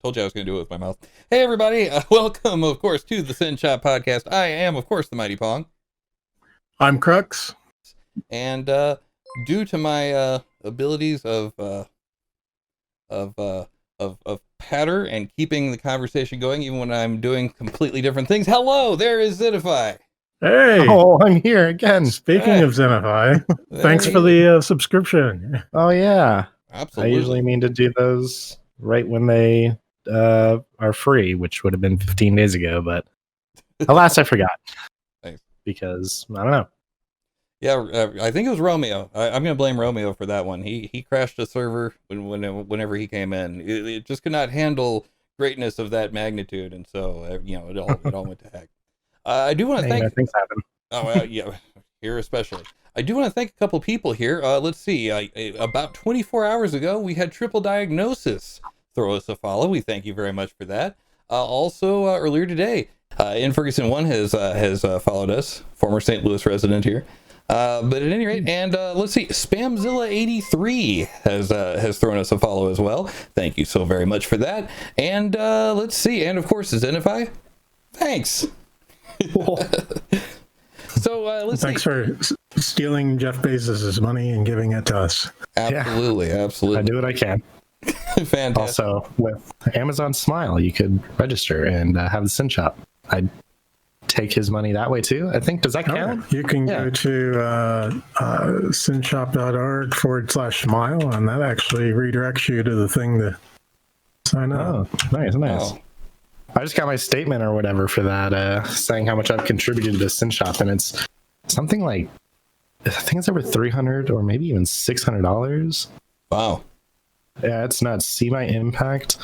Told you I was going to do it with my mouth. Hey, everybody. Welcome, of course, to the SYN Shop podcast. I am, of course, the Mighty Pong. I'm Krux. And due to my abilities of patter and keeping the conversation going, even when I'm doing completely different things. Hello, there is Zenifi. Hey. Oh, I'm here again. Speaking of Zenifi, thanks for the subscription. Oh, yeah. Absolutely. I usually mean to do those right when they are free, which would have been 15 days ago, but alas, I forgot. Thanks. Because, I don't know. Yeah, I think it was Romeo. I'm going to blame Romeo for that one. He crashed a server whenever he came in. It just could not handle greatness of that magnitude, and so it all went to heck. I do want to thank. Things happen. Oh yeah, here especially. I do want to thank a couple people here. Let's see. About 24 hours ago, we had Triple Diagnosis throw us a follow. We thank you very much for that. Also, earlier today, In Ferguson 1 has followed us, former St. Louis resident here. But at any rate, and let's see, Spamzilla83 has thrown us a follow as well. Thank you so very much for that. And let's see, and of course, Zenifi, thanks. So let's Thanks see. for stealing Jeff Bezos' money and giving it to us. Absolutely, I absolutely. do what I can. Fantastic. Also, with Amazon Smile, you could register and have the SYN Shop. I'd take his money that way too, I think. Does that count? You can go to synshop.org/smile, and that actually redirects you to the thing to sign up. Oh, nice. Oh. I just got my statement or whatever for that, saying how much I've contributed to Synshop, and it's something like, I think it's over $300 or maybe even $600. Wow. Yeah, it's nuts. See my impact.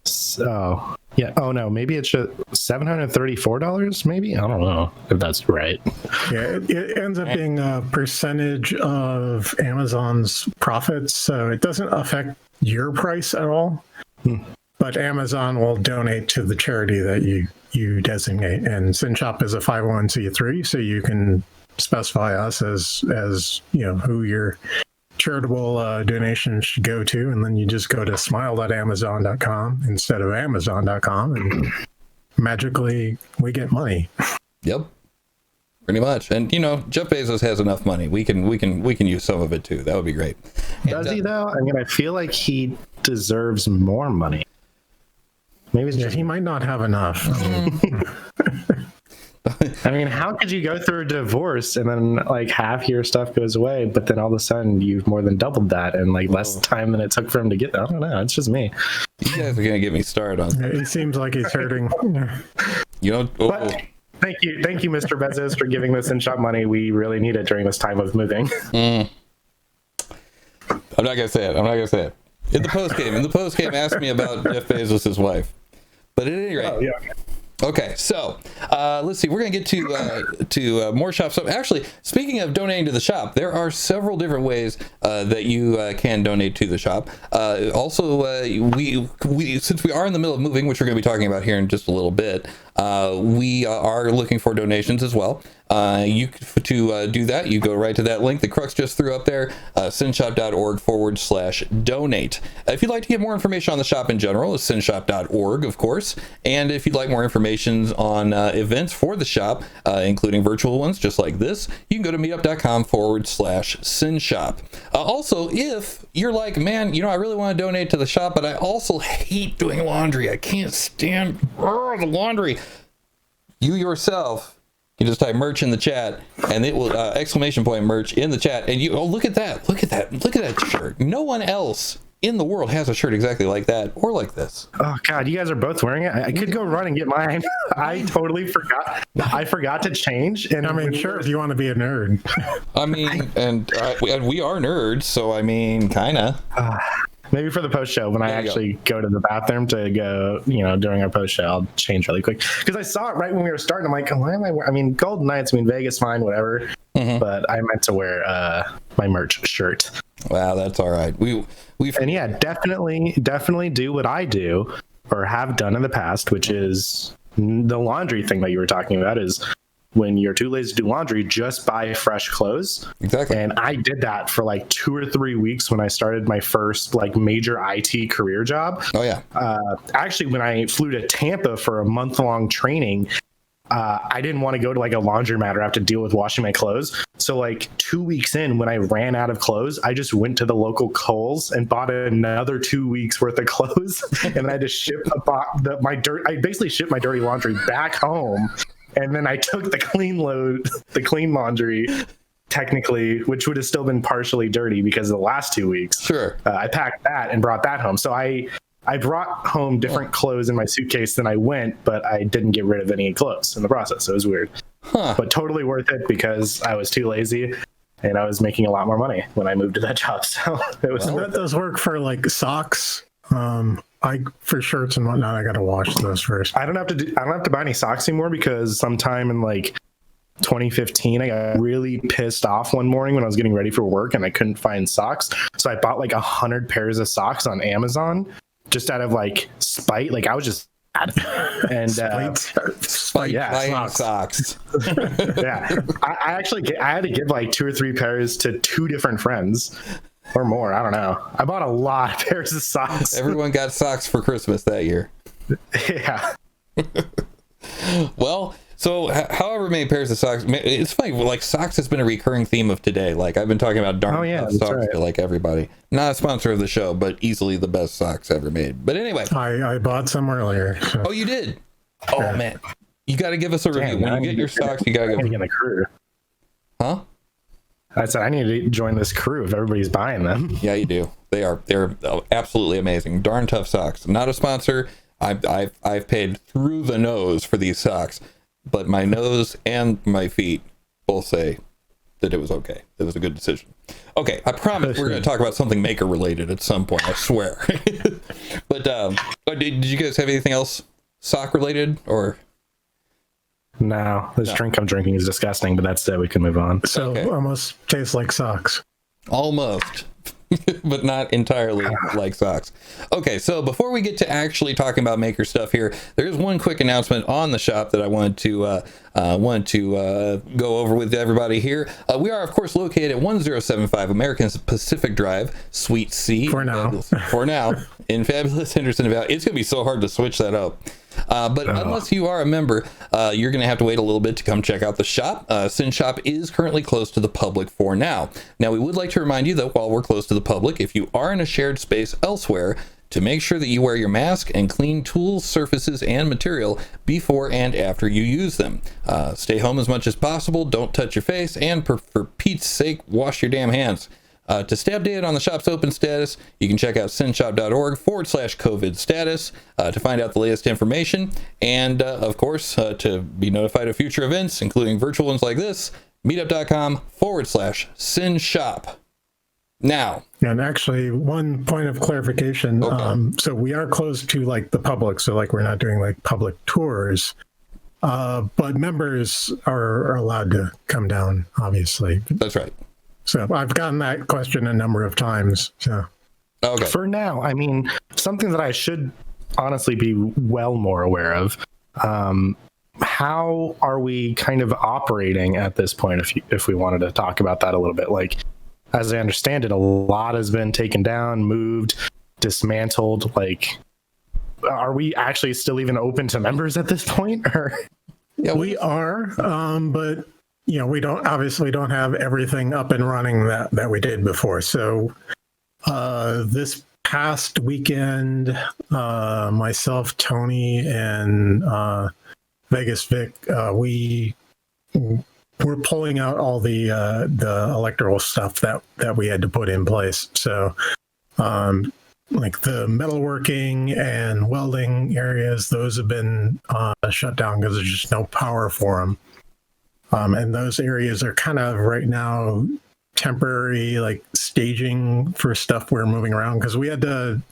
So yeah. Oh no, maybe it's just $734. Maybe, I don't know if that's right. Yeah, it ends up being a percentage of Amazon's profits, so it doesn't affect your price at all. But Amazon will donate to the charity that you designate, and Synshop is a 501c3, so you can specify us as who your charitable donations should go to, and then you just go to smile.amazon.com instead of amazon.com, and magically we get money. Yep. Pretty much. And Jeff Bezos has enough money. We can use some of it too. That would be great. Does he though? I mean, I feel like he deserves more money. Maybe it's just He might not have enough. I mean, how could you go through a divorce and then like half your stuff goes away, but then all of a sudden you've more than doubled that in like less time than it took for him to get that? I don't know. It's just me. You guys are gonna get me started on. It seems like he's hurting. But thank you, Mr. Bezos, for giving us Synshop money. We really need it during this time of moving. I'm not gonna say it. In the post game, ask me about Jeff Bezos' wife. But at any rate. Oh, yeah. Okay, so let's see. We're going to get to more shops. So actually, speaking of donating to the shop, there are several different ways that you can donate to the shop. Also, we since we are in the middle of moving, which we're going to be talking about here in just a little bit, we are looking for donations as well. To do that, you go right to that link that Krux just threw up there, synshop.org/donate. If you'd like to get more information on the shop in general, it's synshop.org, of course. And if you'd like more information on events for the shop, including virtual ones just like this, you can go to meetup.com/synshop. Also, if you're like, man, I really want to donate to the shop, but I also hate doing laundry. I can't stand the laundry. You yourself can just type merch in the chat, and it will !merch in the chat, and look at that shirt. No one else in the world has a shirt exactly like that or like this. Oh God, you guys are both wearing it. I could go run and get mine. I totally forgot. I forgot to change. And I mean, sure, if you want to be a nerd. I mean, and we are nerds, so I mean, kind of. Maybe for the post show, when I actually go to the bathroom to go, during our post show, I'll change really quick. Because I saw it right when we were starting. I'm like, why am I wearing? I mean, Golden Knights, Vegas, fine, whatever. Mm-hmm. But I meant to wear my merch shirt. Wow, that's all right. And yeah, definitely do what I do or have done in the past, which is the laundry thing that you were talking about. Is when you're too lazy to do laundry, just buy fresh clothes. Exactly. And I did that for like 2 or 3 weeks when I started my first like major IT career job. Oh yeah. Actually, when I flew to Tampa for a month-long training, I didn't want to go to like a laundromat or have to deal with washing my clothes. So like 2 weeks in, when I ran out of clothes, I just went to the local Kohl's and bought another 2 weeks worth of clothes. And then I just shipped I basically shipped my dirty laundry back home. And then I took the clean laundry, technically, which would have still been partially dirty because of the last 2 weeks. Sure. I packed that and brought that home. So I brought home different clothes in my suitcase than I went, but I didn't get rid of any clothes in the process. So it was weird. Huh. But totally worth it because I was too lazy and I was making a lot more money when I moved to that job. So it was That does work for like socks. For shirts and whatnot, I gotta wash those first. I don't have to buy any socks anymore because sometime in like 2015, I got really pissed off one morning when I was getting ready for work and I couldn't find socks. So I bought like 100 pairs of socks on Amazon just out of like spite. Like I was just and Spike buying socks. Yeah, I had to give like 2 or 3 pairs to 2 different friends. Or more, I don't know. I bought a lot of pairs of socks. Everyone got socks for Christmas that year. Yeah. Well, so however many pairs of socks, it's funny, like socks has been a recurring theme of today. Like I've been talking about darn socks to like everybody. Not a sponsor of the show, but easily the best socks ever made. But anyway. I bought some earlier. So. Oh, you did? Oh, yeah. Man. You got to give us a review. When you get your socks, you got to get in the crew. Huh? I said I need to join this crew if everybody's buying them. Yeah, you do. They're absolutely amazing. Darn tough socks. Not a sponsor. I've paid through the nose for these socks, but my nose and my feet both say that it was okay. It was a good decision. Okay, I promise we're going to talk about something maker related at some point. I swear. But did you guys have anything else sock related or? No, this drink I'm drinking is disgusting, but that's it. We can move on. So almost tastes like socks. Almost, but not entirely like socks. Okay, so before we get to actually talking about maker stuff here, there's one quick announcement on the shop that I wanted to go over with everybody here. We are, of course, located at 1075 American Pacific Drive, Suite C. For now, in fabulous Henderson Valley. It's going to be so hard to switch that up. But unless you are a member, you're going to have to wait a little bit to come check out the shop. Synshop is currently closed to the public for now. Now, we would like to remind you that while we're closed to the public, if you are in a shared space elsewhere, to make sure that you wear your mask and clean tools, surfaces, and material before and after you use them. Stay home as much as possible, don't touch your face, and for Pete's sake, wash your damn hands. To stay updated on the shop's open status, you can check out synshop.org/COVID status to find out the latest information. And of course, to be notified of future events, including virtual ones like this, meetup.com/SYN Shop. Now. And actually, one point of clarification. Okay. So we are closed to like the public. So like we're not doing like public tours. But members are allowed to come down, obviously. That's right. So I've gotten that question a number of times. So okay. For now, I mean, something that I should honestly be well more aware of. How are we kind of operating at this point? If we wanted to talk about that a little bit, like as I understand it, a lot has been taken down, moved, dismantled. Like, are we actually still even open to members at this point? Or yeah, we are, but. You know, we don't have everything up and running that we did before. So this past weekend, myself, Tony, and Vegas Vic, we were pulling out all the electrical stuff that we had to put in place. So like the metalworking and welding areas, those have been shut down because there's just no power for them. And those areas are kind of right now temporary, like staging for stuff we're moving around because we had to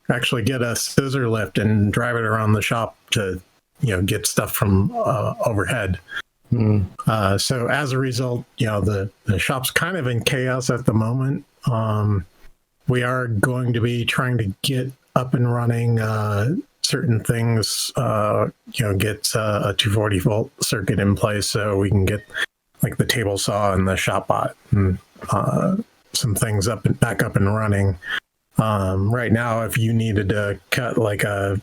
actually get a scissor lift and drive it around the shop to, get stuff from overhead. So as a result, the shop's kind of in chaos at the moment. We are going to be trying to get up and running certain things, get a 240 volt circuit in place so we can get like the table saw and the shop bot and some things back up and running. Right now, if you needed to cut like a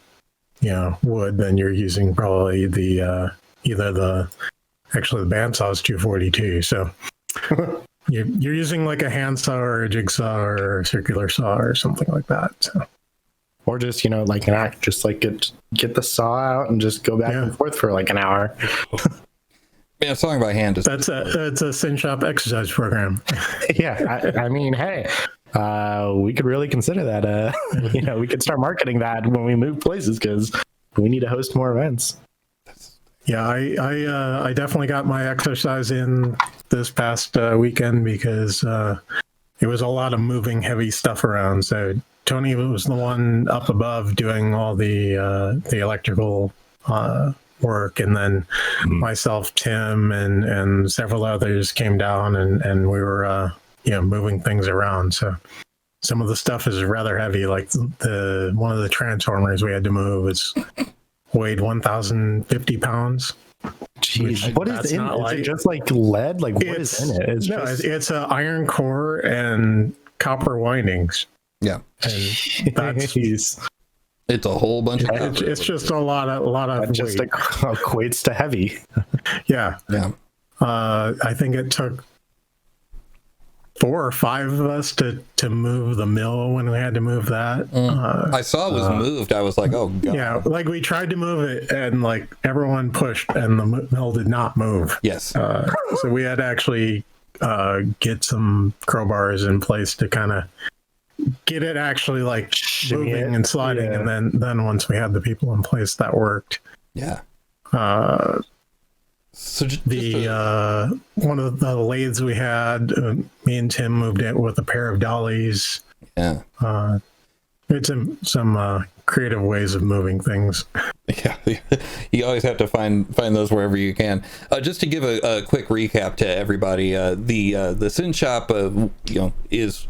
wood, then you're using probably the bandsaw's 242. So you're using like a handsaw or a jigsaw or a circular saw or something like that. So. Or just like an act, just like get the saw out and just go back and forth for like an hour. Man, song by hand. That's a SYN Shop exercise program. Yeah, I mean, hey. We could really consider that. We could start marketing that when we move places because we need to host more events. Yeah, I definitely got my exercise in this past weekend because it was a lot of moving heavy stuff around. So Tony was the one up above doing all the electrical work, and then myself, Tim, and several others came down, and we were moving things around. So some of the stuff is rather heavy, like one of the transformers we had to move weighed 1,050 pounds. Jeez, what is in it? Is it just like lead? Like what is in it? It's an iron core and copper windings. Yeah, and that's it's a whole bunch of. It's just a lot of that just equates to heavy. Yeah. I think it took 4 or 5 of us to move the mill when we had to move that. I saw it was moved. I was like, oh god. Yeah, like we tried to move it and like everyone pushed and the mill did not move. Yes. So we had to actually get some crowbars in place to kind of get it actually like moving and sliding. Yeah. And then once we had the people in place, that worked. Yeah. So one of the lathes we had, me and Tim moved it with a pair of dollies. Yeah. It's some creative ways of moving things. Yeah, you always have to find those wherever you can. Just to give a quick recap to everybody, the SYN Shop, is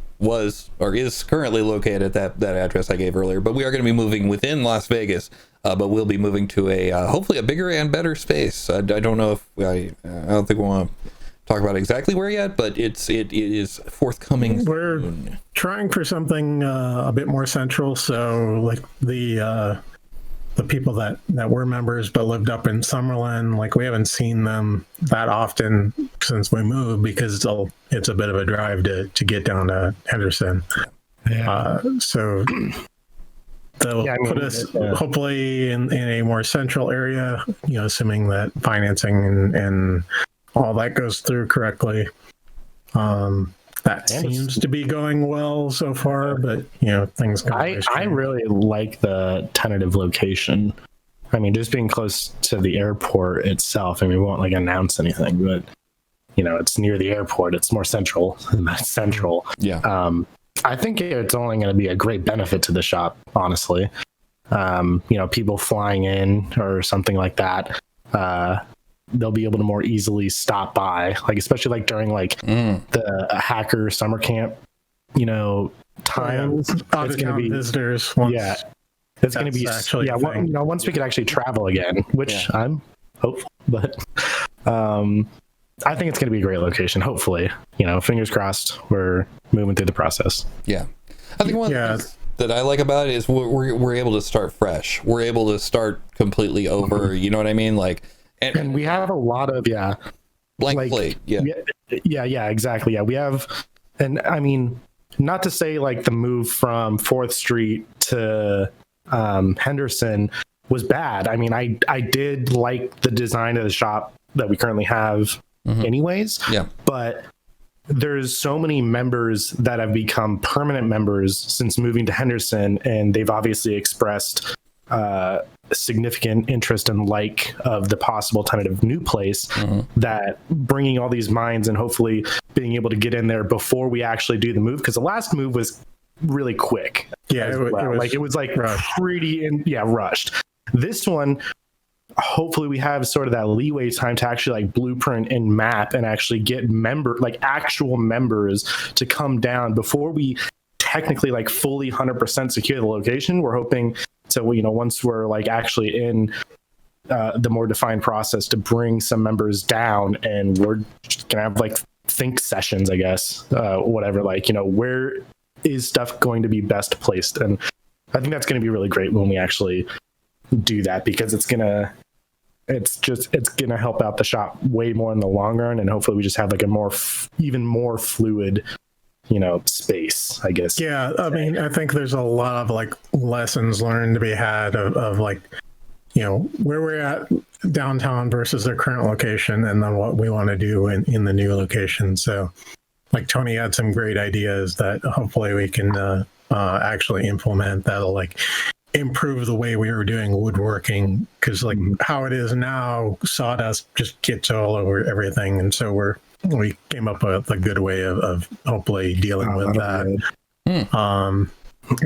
currently located at that address I gave earlier, but we are going to be moving within Las Vegas. But we'll be moving to a hopefully a bigger and better space. I don't know if I don't think we want to talk about exactly where yet, but it is forthcoming. We're trying for something a bit more central. So like the people that were members but lived up in Summerlin, like we haven't seen them that often since we moved because it's a bit of a drive to get down to Henderson. Yeah. So. They'll put us hopefully in a more central area, assuming that financing and all that goes through correctly. That seems to be going well so far, but things go. I really like the tentative location. I mean, just being close to the airport itself. I mean, we won't like announce anything, but it's near the airport. It's more central. That's central. Yeah. I think it's only going to be a great benefit to the shop, honestly. People flying in or something like that, they'll be able to more easily stop by, like especially like during like the hacker summer camp, times. It's going to be visitors. It's going to be actually once we could actually travel again, which I'm hopeful, but I think it's going to be a great location. Hopefully, fingers crossed. We're moving through the process. Yeah, I think one of the things that I like about it is we're able to start fresh. We're able to start completely over. You know what I mean? Like, and we have a lot of blank slate. Yeah, exactly. Yeah, we have, and I mean, not to say like the move from 4th Street to Henderson was bad. I mean, I did like the design of the shop that we currently have. Anyways, but there's so many members that have become permanent members since moving to Henderson, and they've obviously expressed significant interest and like of the possible tentative new place, that bringing all these minds and hopefully being able to get in there before we actually do the move, because the last move was really quick. It was rushed. This one, hopefully we have sort of that leeway time to actually like blueprint and map and actually get actual members to come down before we technically like fully 100% secure the location. We're hoping to, you know, once we're like actually in the more defined process, to bring some members down, and we're just gonna have like think sessions, I guess, whatever, like, you know, where is stuff going to be best placed. And I think that's going to be really great when we actually do that, because it's gonna help out the shop way more in the long run, and hopefully we just have like a even more fluid, you know, space, I guess. Yeah, I mean, I think there's a lot of like lessons learned to be had of like, you know, where we're at downtown versus their current location, and then what we want to do in the new location. So like Tony had some great ideas that hopefully we can actually implement that'll like improve the way we were doing woodworking, because like how it is now, sawdust just gets all over everything, and so we came up with a good way of hopefully dealing with that.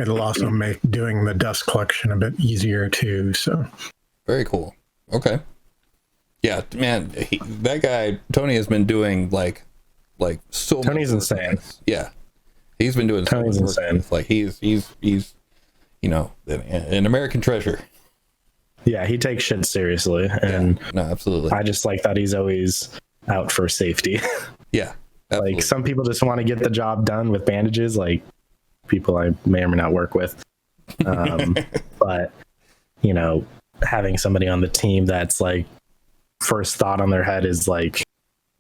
It'll also make doing the dust collection a bit easier too. So very cool. Okay. Yeah, man, that guy Tony has been doing like so. Tony's insane. Yeah, he's been doing. Tony's so insane. Work. Like he's you know, an American treasure. Yeah, he takes shit seriously, and no, absolutely. I just like that he's always out for safety. Yeah, absolutely. Like some people just want to get the job done with bandages, like people I may or may not work with. But you know, having somebody on the team that's like first thought on their head is like,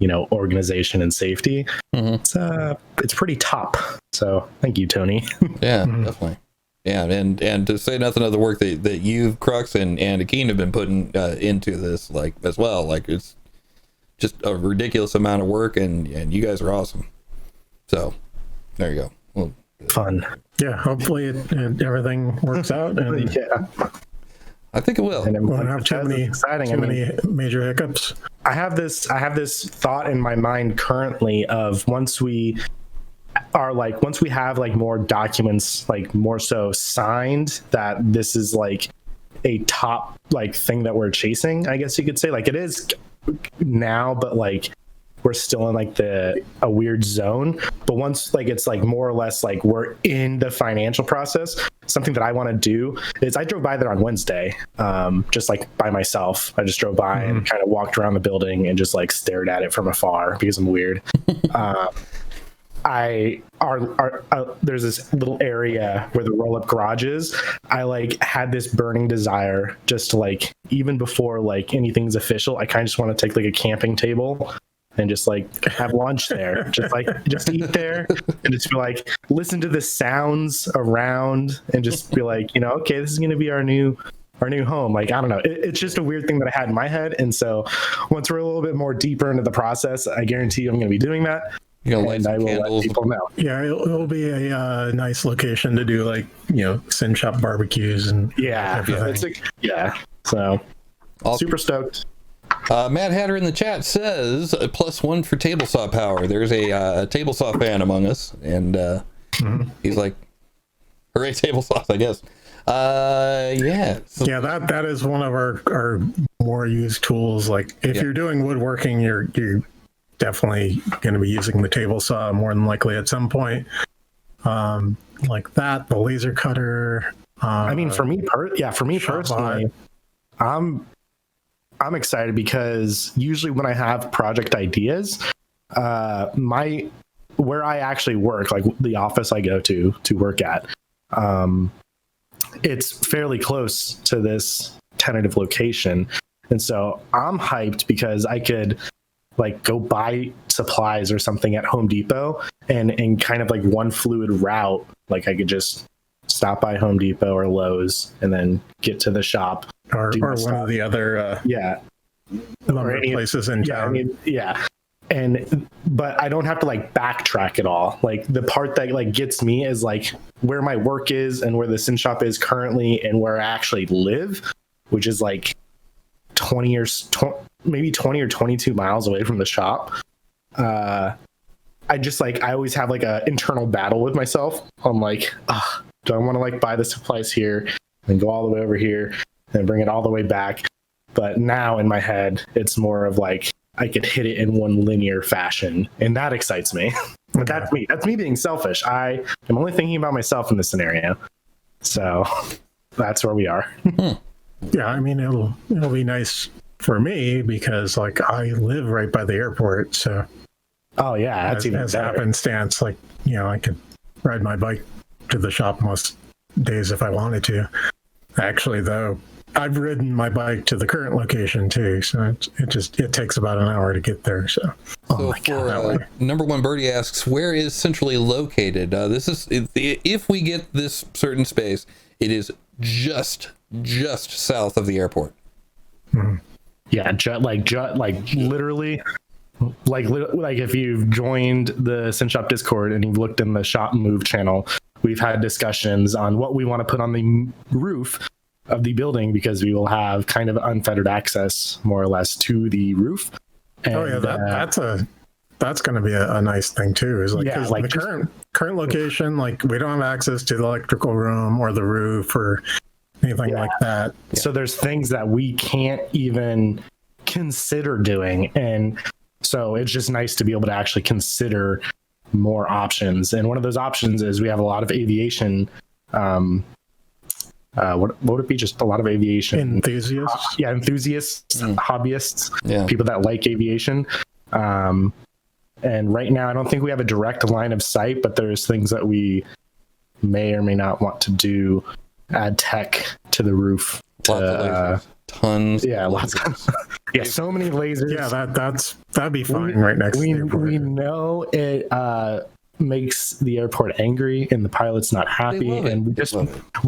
you know, organization and safety. It's pretty top. So thank you, Tony. Yeah, definitely. Yeah, and to say nothing of the work that you, Krux, and Akeen have been putting into this, like, as well. Like, it's just a ridiculous amount of work, and you guys are awesome. So, there you go. Well, fun. Yeah, hopefully everything works out. And yeah, I think it will. we won't have too many major hiccups. I have this thought in my mind currently of once we have like more documents, like more so signed, that this is like a top like thing that we're chasing, I guess you could say. Like it is now, but like we're still in like a weird zone. But once like it's like more or less like we're in the financial process, something that I want to do is, I drove by there on Wednesday, just like by myself. I just drove by and kind of walked around the building and just like stared at it from afar because I'm weird. There's this little area where the roll-up garage is. I like had this burning desire just to like, even before like anything's official, I kind of just want to take like a camping table and just like have lunch there, just eat there and just be like, listen to the sounds around and just be like, you know, okay, this is going to be our new home. Like, I don't know. It's just a weird thing that I had in my head. And so once we're a little bit more deeper into the process, I guarantee you I'm going to be doing that. You're gonna light some I will candles. let people know. Yeah, it'll be a nice location to do like, you know, SYN Shop barbecues and So Awesome. super stoked. Matt Hatter in the chat says +1 for table saw power. There's a table saw fan among us, and he's like, hooray, table saws, I guess. Yeah. So, yeah, that is one of our more used tools. Like if you're doing woodworking, you're definitely going to be using the table saw more than likely at some point. Like that, the laser cutter. I mean, for me personally, I'm excited because usually when I have project ideas, where I actually work, like the office I go to work at, it's fairly close to this tentative location. And so I'm hyped because I could like go buy supplies or something at Home Depot and kind of like one fluid route. Like I could just stop by Home Depot or Lowe's and then get to the shop. Or one of the other lumber places in town. But I don't have to like backtrack at all. Like the part that like gets me is like where my work is and where the SYN Shop is currently and where I actually live, which is like 20 or 22 miles away from the shop. I always have like a internal battle with myself. I'm like, do I want to like buy the supplies here and go all the way over here and bring it all the way back? But now in my head, it's more of like I could hit it in one linear fashion, and that excites me. But that's me. That's me being selfish. I am only thinking about myself in this scenario. So that's where we are. Yeah, I mean, it'll be nice for me because like I live right by the airport, so Oh yeah, that's even as better. happenstance, like I could ride my bike to the shop most days if I wanted to. Actually, though, I've ridden my bike to the current location too, so it takes about an hour to get there. So, So for number one, Birdie asks, where is centrally located? This is if we get this certain space, it is just south of the airport. Yeah, literally. Like if you've joined the Synshop Discord and you've looked in the shop move channel, we've had discussions on what we want to put on the roof of the building because we will have kind of unfettered access, more or less, to the roof. And, that's going to be a nice thing too. Is the current location, like we don't have access to the electrical room or the roof or anything like that. So there's things that we can't even consider doing, and so it's just nice to be able to actually consider more options. And one of those options is we have a lot of aviation. What would it be? Just a lot of aviation enthusiasts. Enthusiasts, hobbyists, people that like aviation. And right now, I don't think we have a direct line of sight, but there's things that we may or may not want to do. Add tech to the roof. Lots of lasers. Tons. Yeah, lots. So many lasers. Yeah, that'd be fine right next to the airport. We know it makes the airport angry and the pilot's not happy, and we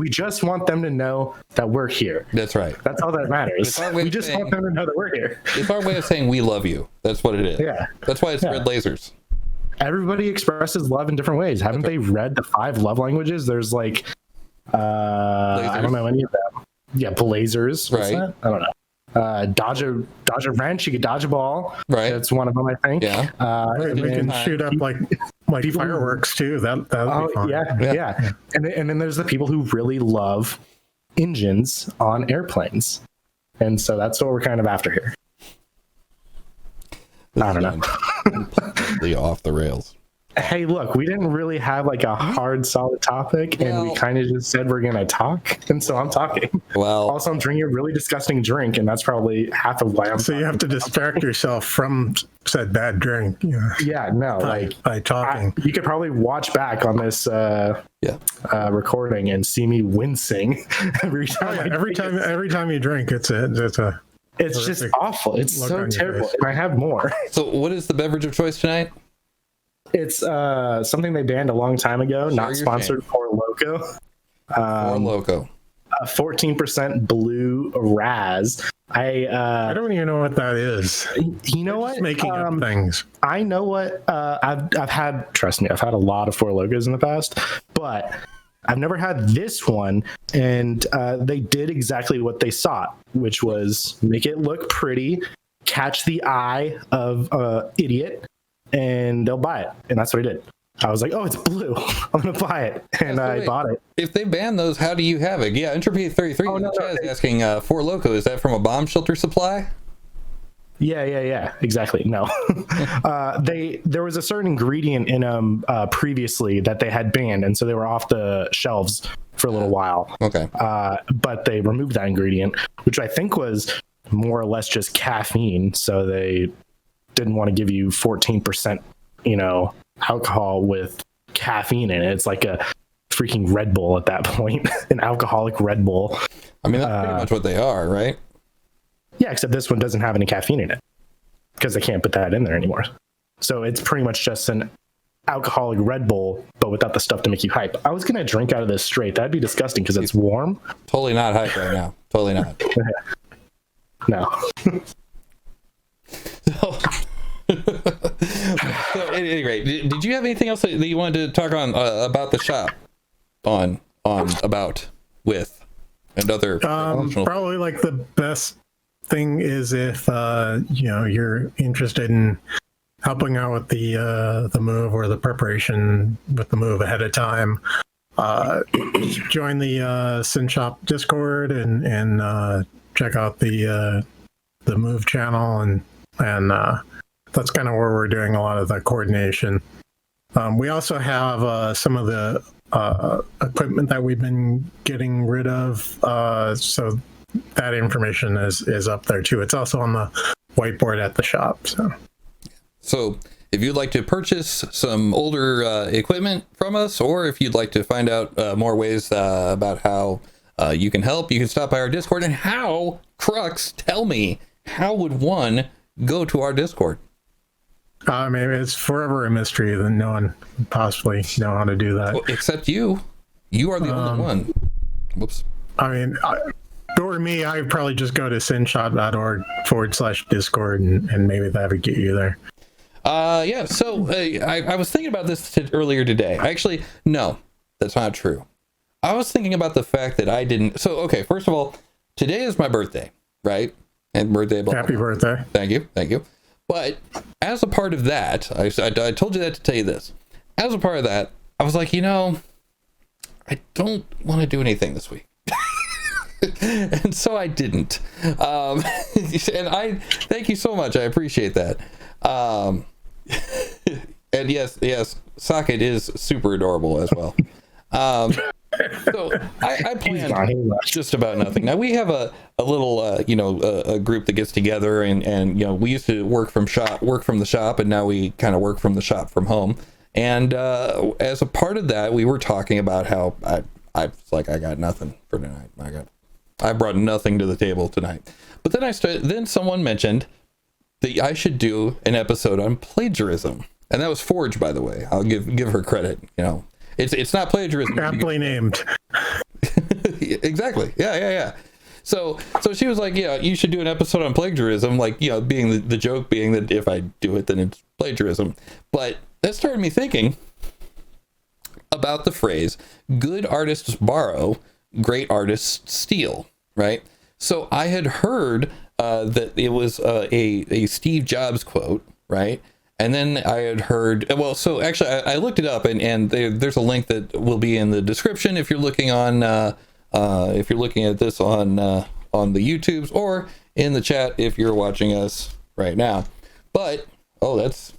just want them to know that we're here. That's right. That's all that matters. We just want them to know that we're here. It's our way of saying we love you. That's what it is. Yeah. That's why it's red lasers. Everybody expresses love in different ways. Haven't they read the 5 love languages? There's like I don't know any of them. Yeah, blazers. What's that? I don't know. Dodge a wrench. You could dodge a ball. Right. That's one of them, I think. Yeah. We can shoot up like fireworks too. That'd be fun. Yeah. And then there's the people who really love engines on airplanes, and so that's what we're kind of after here. I don't know. Completely off the rails. Hey, look, we didn't really have like a hard, solid topic, and we kind of just said we're going to talk, and so I'm talking. Well, also, I'm drinking a really disgusting drink, and that's probably half of why I'm So you have to distract yourself from said bad drink. Yeah, no, by talking. You could probably watch back on this recording and see me wincing every time. Every time you drink, it's just awful. It's so terrible. And I have more. So, what is the beverage of choice tonight? It's something they banned a long time ago. Not sponsored. For Loco. For Loco. 14% blue Raz. I don't even know what that is. You know what? Just making up things. I know what. I've had. Trust me, I've had a lot of Four Locos in the past, but I've never had this one. And they did exactly what they sought, which was make it look pretty, catch the eye of idiot, and they'll buy it. And that's what I did. I was like, oh, it's blue. I'm going to buy it. And I bought it. If they ban those, how do you have it? Yeah, Entropy 33 in the chat is asking, Four Loko, is that from a bomb shelter supply? Yeah. Exactly. No. There was a certain ingredient in them previously that they had banned, and so they were off the shelves for a little while. Okay. But they removed that ingredient, which I think was more or less just caffeine. So they didn't want to give you 14%, alcohol with caffeine in it. It's like a freaking Red Bull at that point, an alcoholic Red Bull. I mean, that's pretty much what they are, right? Yeah, except this one doesn't have any caffeine in it because they can't put that in there anymore. So it's pretty much just an alcoholic Red Bull, but without the stuff to make you hype. I was going to drink out of this straight. That'd be disgusting because it's warm. Totally not hype right now. Totally not. No. So at any rate, did you have anything else that you wanted to talk on about the shop, about with, and other probably like the best thing is if you're interested in helping out with the move or the preparation with the move ahead of time, join the SYN Shop Discord and check out the move channel and that's kind of where we're doing a lot of the coordination We also have some of the equipment that we've been getting rid of. So that information is up there too. It's also on the whiteboard at the shop. So if you'd like to purchase some older equipment from us, or if you'd like to find out more ways about how you can help, you can stop by our Discord. And how, Krux, tell me, how would one go to our Discord? Maybe it's forever a mystery that no one would possibly know how to do that. Well, except you. You are the only one. Whoops. I mean, or me, I'd probably just go to synshop.org/Discord and maybe that would get you there. Yeah, so I was thinking about this earlier today. Actually, no, that's not true. I was thinking about the fact that I didn't. So, okay, first of all, today is my birthday, right? And birthday. Happy birthday. Thank you. Thank you. But as a part of that, I told you that to tell you this. As a part of that, I was like, I don't want to do anything this week. And so I didn't. And I thank you so much. I appreciate that. And yes, Socket is super adorable as well. So I planned just about nothing. Now we have a little, a group that gets together and we used to work from the shop, and now we kind of work from the shop from home. And as a part of that, we were talking about how I was like, I got nothing for tonight. I brought nothing to the table tonight. But then someone mentioned that I should do an episode on plagiarism, and that was Forge, by the way. I'll give her credit. It's not plagiarism. Aptly named. Exactly. Yeah. So she was like, yeah, you should do an episode on plagiarism, like, being the joke being that if I do it, then it's plagiarism. But that started me thinking about the phrase, good artists borrow, great artists steal, right? So I had heard that it was a Steve Jobs quote, right? And then I had heard, well, so actually I looked it up, and there's a link that will be in the description if you're looking on, if you're looking at this on the YouTubes, or in the chat if you're watching us right now. But that's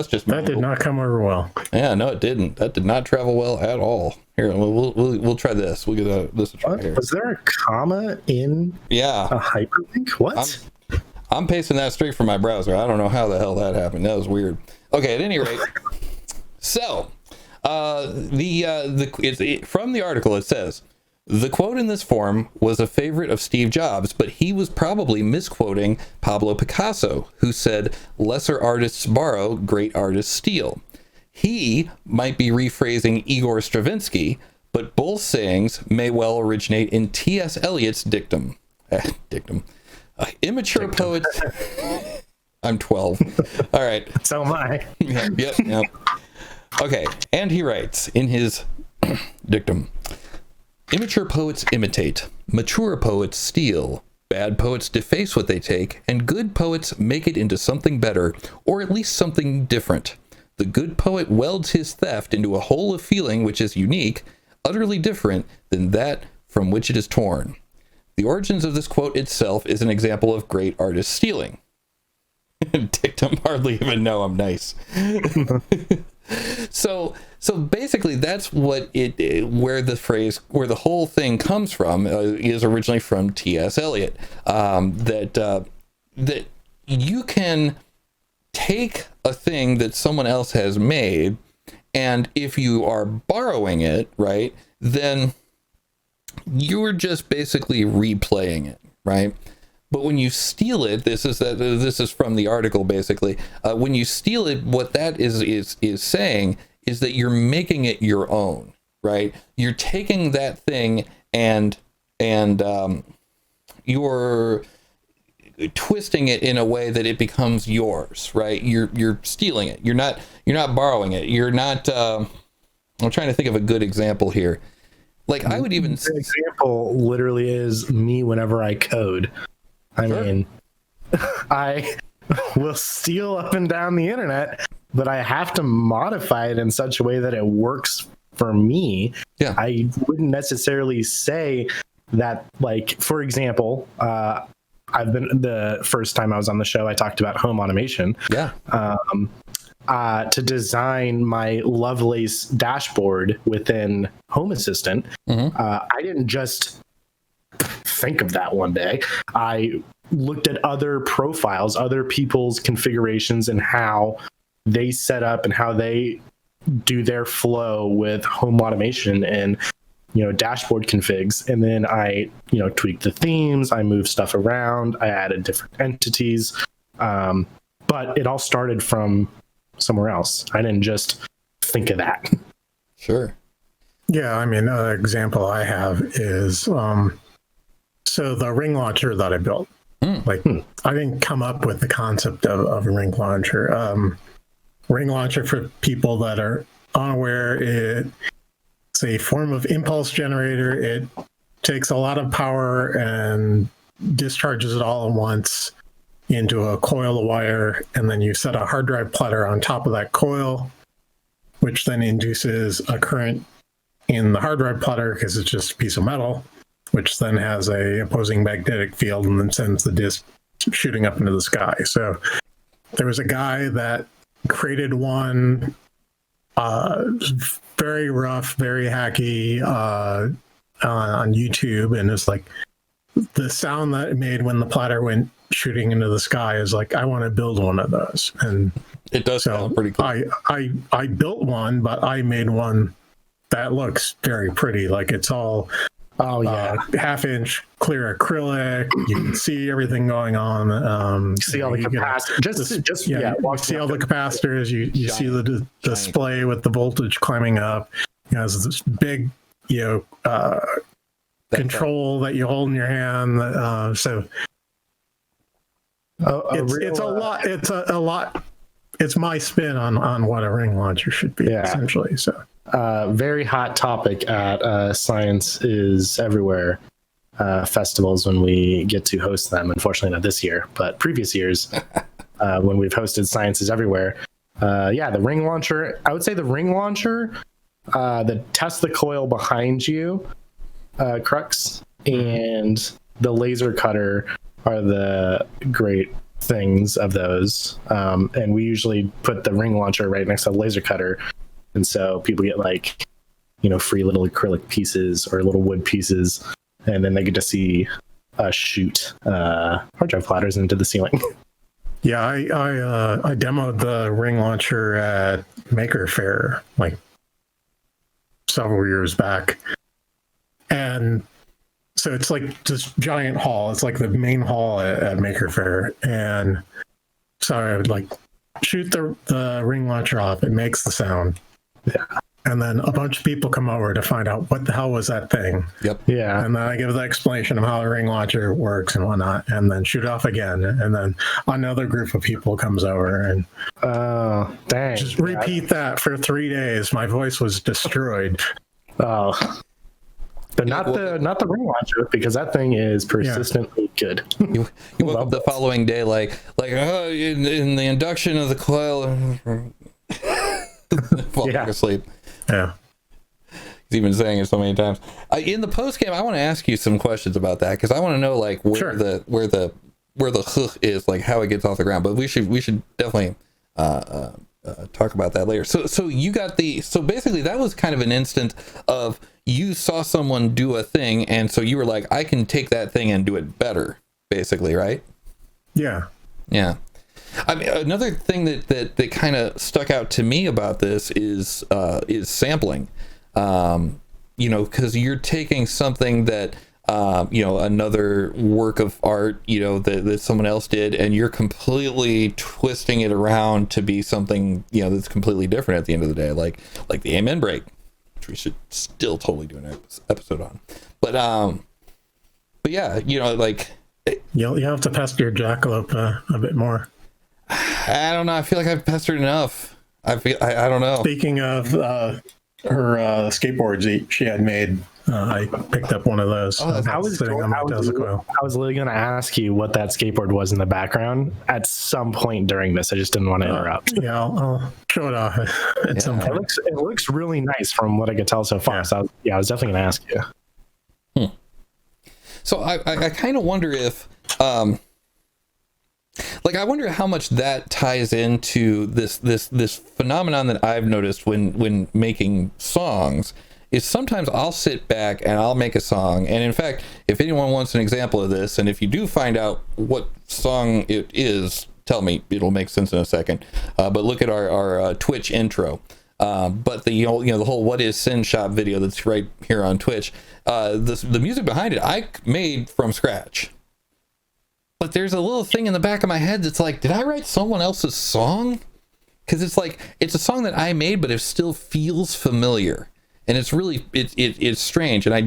just that did not come over well. Yeah, no, it didn't. That did not travel well at all. Here, we'll try this. We'll get this. Here. Was there a comma in? Yeah. A hyperlink? What? I'm pasting that straight from my browser. I don't know how the hell that happened. That was weird. Okay, at any rate, so from the article it says, the quote in this form was a favorite of Steve Jobs, but he was probably misquoting Pablo Picasso, who said, lesser artists borrow, great artists steal. He might be rephrasing Igor Stravinsky, but both sayings may well originate in T.S. Eliot's dictum. Immature poets. I'm 12. All right. So am I. Yep. Okay. And he writes in his dictum, immature poets imitate, mature poets steal, bad poets deface what they take, and good poets make it into something better, or at least something different. The good poet welds his theft into a whole of feeling which is unique, utterly different than that from which it is torn. The origins of this quote itself is an example of great artists stealing. Dictum hardly even know I'm nice. So basically that's what where the whole thing comes from is originally from T.S. Eliot. That you can take a thing that someone else has made, and if you are borrowing it, right, then you're just basically replaying it, right? But when you steal it, this is from the article basically. When you steal it, what that is saying is that you're making it your own, right? You're taking that thing and you're twisting it in a way that it becomes yours, right? You're stealing it. You're not borrowing it. You're not. I'm trying to think of a good example here. Like I would even. The example literally is me whenever I code. I mean, I will steal up and down the internet, but I have to modify it in such a way that it works for me. Yeah. I wouldn't necessarily say that, like, for example, the first time I was on the show, I talked about home automation. Yeah. to design my Lovelace dashboard within Home Assistant. I didn't just think of that one day. I looked at other profiles, other people's configurations, and how they set up and how they do their flow with home automation and dashboard configs. And then I tweaked the themes, I moved stuff around, I added different entities, but it all started from somewhere else. I didn't just think of that. Sure. Yeah, I mean, an example I have is so the ring launcher that I built. I didn't come up with the concept of a ring launcher. Ring launcher, for people that are unaware, it's a form of impulse generator. It takes a lot of power and discharges it all at once into a coil of wire, and then you set a hard drive platter on top of that coil, which then induces a current in the hard drive platter because it's just a piece of metal, which then has a opposing magnetic field and then sends the disk shooting up into the sky. So there was a guy that created one, very rough, very hacky, on YouTube, and it's like the sound that it made when the platter went shooting into the sky is like, I want to build one of those. And it does sound pretty cool. I built one, but I made one that looks very pretty. Like it's all half-inch clear acrylic. You can see everything going on. See all the capacitors. You see all the capacitors. You see the display with the voltage climbing up. It has this big, control that you hold in your hand. So it's a lot. It's my spin on what a ring launcher should be, essentially. So. Very hot topic at Science is Everywhere festivals when we get to host them. Unfortunately, not this year, but previous years when we've hosted Science is Everywhere. The ring launcher, I would say the ring launcher, the Tesla coil behind you, Krux, and the laser cutter are the great things of those. And we usually put the ring launcher right next to the laser cutter. And so people get free little acrylic pieces or little wood pieces, and then they get to see us shoot hard drive platters into the ceiling. Yeah, I demoed the ring launcher at Maker Faire several years back, and so it's like this giant hall. It's like the main hall at Maker Faire, and so I would shoot the ring launcher off. It makes the sound. Yeah. And then a bunch of people come over to find out what the hell was that thing. Yep. Yeah. And then I give the explanation of how the ring launcher works and whatnot, and then shoot off again. And then another group of people comes over and dang. Just repeat that for 3 days. My voice was destroyed. Oh. But not the ring launcher, because that thing is persistently good. You woke up the following day in the induction of the coil. Falling asleep. Yeah. He's even saying it so many times. In the post game, I want to ask you some questions about that, because I want to know where the hook is, how it gets off the ground. But we should definitely talk about that later. So you got basically that was kind of an instant of you saw someone do a thing, and so you were like, I can take that thing and do it better, basically, right? Yeah. Yeah. I mean, another thing that kind of stuck out to me about this is sampling, because you're taking something that, another work of art, that someone else did, and you're completely twisting it around to be something, that's completely different at the end of the day, like the Amen break, which we should still totally do an episode on. But yeah, you'll have to pester your jackalope a bit more. I don't know. I feel like I've pestered enough. I don't know. Speaking of her skateboards she had made, I picked up one of those. I was literally going to ask you what that skateboard was in the background at some point during this. I just didn't want to interrupt. Yeah, I'll show it off at some point. It looks really nice from what I could tell so far. Yeah. So I was definitely going to ask you. So I kind of wonder if like I wonder how much that ties into this phenomenon that I've noticed when making songs. Is sometimes I'll sit back and I'll make a song, and in fact, if anyone wants an example of this, and if you do find out what song it is, tell me. It'll make sense in a second. But look at our Twitch intro. But the the whole "What is SYN Shop" video that's right here on Twitch. The music behind it I made from scratch. But there's a little thing in the back of my head that's like, did I write someone else's song? Because it's like it's a song that I made, but it still feels familiar. And it's really it's strange, and I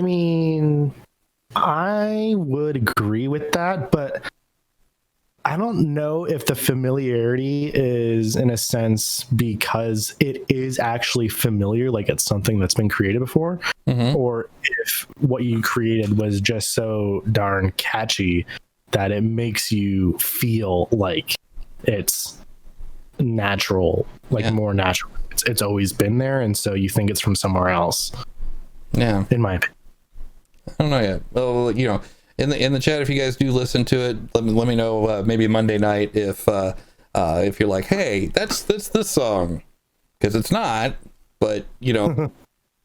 mean, I would agree with that, but I don't know if the familiarity is in a sense because it is actually familiar, like it's something that's been created before, or if what you created was just so darn catchy that it makes you feel like it's natural, like more natural. It's always been there, and so you think it's from somewhere else. Yeah, in my opinion. I don't know yet. Well, in the chat, if you guys do listen to it, let me know maybe Monday night if you're like, hey, that's this song, because it's not, but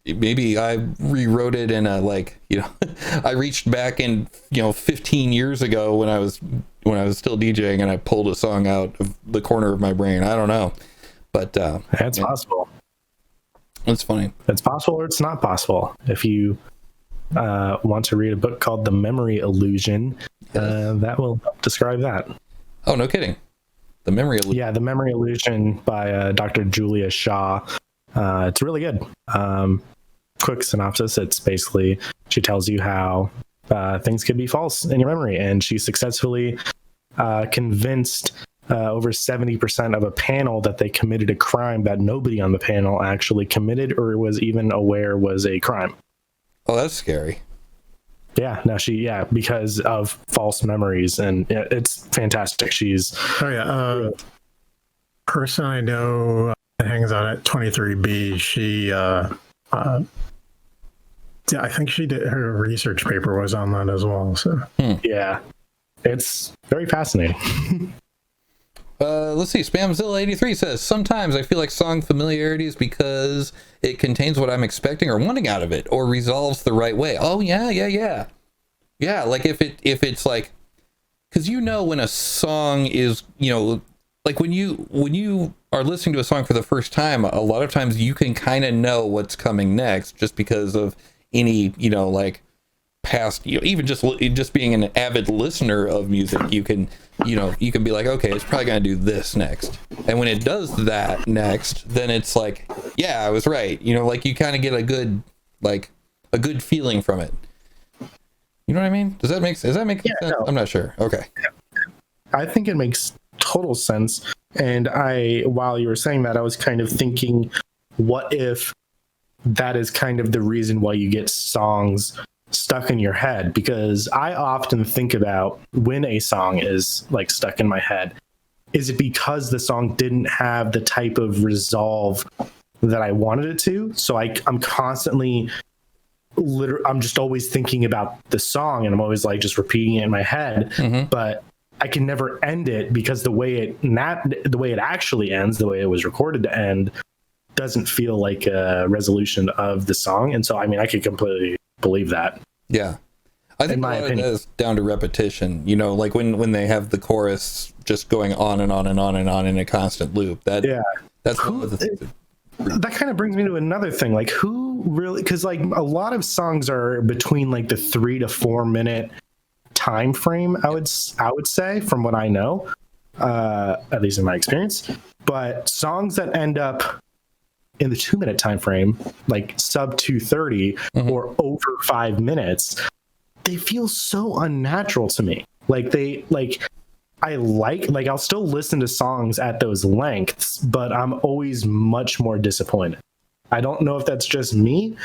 maybe I rewrote it in a I reached back in 15 years ago when I was still DJing and I pulled a song out of the corner of my brain. I don't know. But that's possible. It's funny. It's possible or it's not possible. If you want to read a book called The Memory Illusion, that will describe that. Oh, no kidding. The Memory Illusion. Yeah, The Memory Illusion by Dr. Julia Shaw. It's really good. Quick synopsis. It's basically, she tells you how things could be false in your memory. And she successfully convinced over 70% of a panel that they committed a crime that nobody on the panel actually committed or was even aware was a crime. Oh, that's scary. Yeah, no, because of false memories, and it's fantastic. She's person I know that hangs out at 23B. She I think she did her research paper was on that as well. So yeah, it's very fascinating. Let's see. Spamzilla83 says, sometimes I feel like song familiarity is because it contains what I'm expecting or wanting out of it, or resolves the right way. Oh yeah. Like if it's like, because when a song is, like when you are listening to a song for the first time, a lot of times you can kind of know what's coming next just because of any, like past, even just being an avid listener of music, you can be like, okay, it's probably gonna do this next, and when it does that next, then it's like, yeah, I was right. Like you kind of get a good feeling from it. You know what I mean? Does that make sense? Yeah, sense? No. I'm not sure. Okay. I think it makes total sense. And while you were saying that, I was kind of thinking, what if that is kind of the reason why you get songs stuck in your head? Because I often think about when a song is like stuck in my head, is it because the song didn't have the type of resolve that I wanted it to? So I'm constantly I'm just always thinking about the song, and I'm always like just repeating it in my head, but I can never end it because the way it actually ends, the way it was recorded to end, doesn't feel like a resolution of the song. And so, I mean, I could completely believe that. Yeah. I think a lot of that is down to repetition, like when they have the chorus just going on and on and on and on in a constant loop. That's one of the things that kind of brings me to another thing. Like, who really, because like a lot of songs are between like the 3 to 4 minute time frame, I would say, from what I know, at least in my experience. But songs that end up in the 2 minute time frame, like sub 2:30 or over 5 minutes, they feel so unnatural to me. I'll still listen to songs at those lengths, but I'm always much more disappointed. I don't know if that's just me,